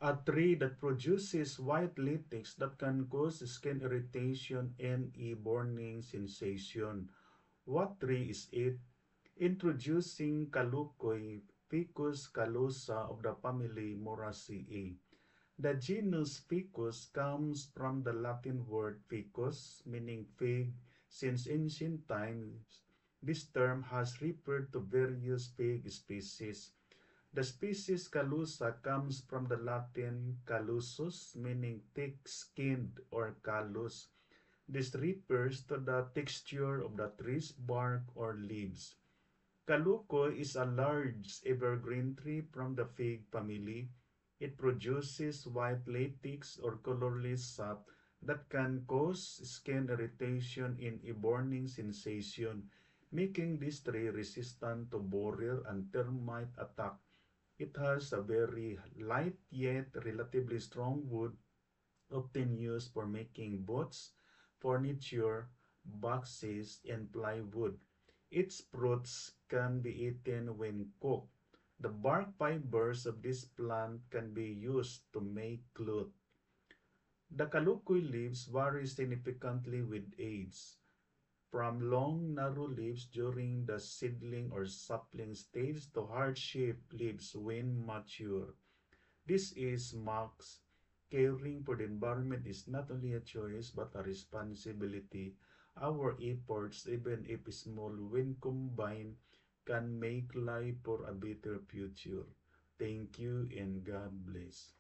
A tree that produces white latex that can cause skin irritation and a burning sensation. What tree is it? Introducing Calucoy, Ficus calosa of the family Moraceae. The genus Ficus comes from the Latin word ficus, meaning fig. Since ancient times, this term has referred to various fig species. The species Calusa comes from the Latin calusus, meaning thick-skinned or callus. This refers to the texture of the tree's bark or leaves. Caluco is a large evergreen tree from the fig family. It produces white latex or colorless sap that can cause skin irritation and a burning sensation, making this tree resistant to borer and termite attack. It has a very light yet relatively strong wood, often used for making boats, furniture, boxes, and plywood. Its fruits can be eaten when cooked. The bark fibers of this plant can be used to make cloth. The calucoy leaves vary significantly with age, from long, narrow leaves during the seedling or sapling stage to heart-shaped leaves when mature. This is marks caring for the environment is not only a choice but a responsibility. Our efforts, even if small, when combined, can make life for a better future. Thank you and God bless.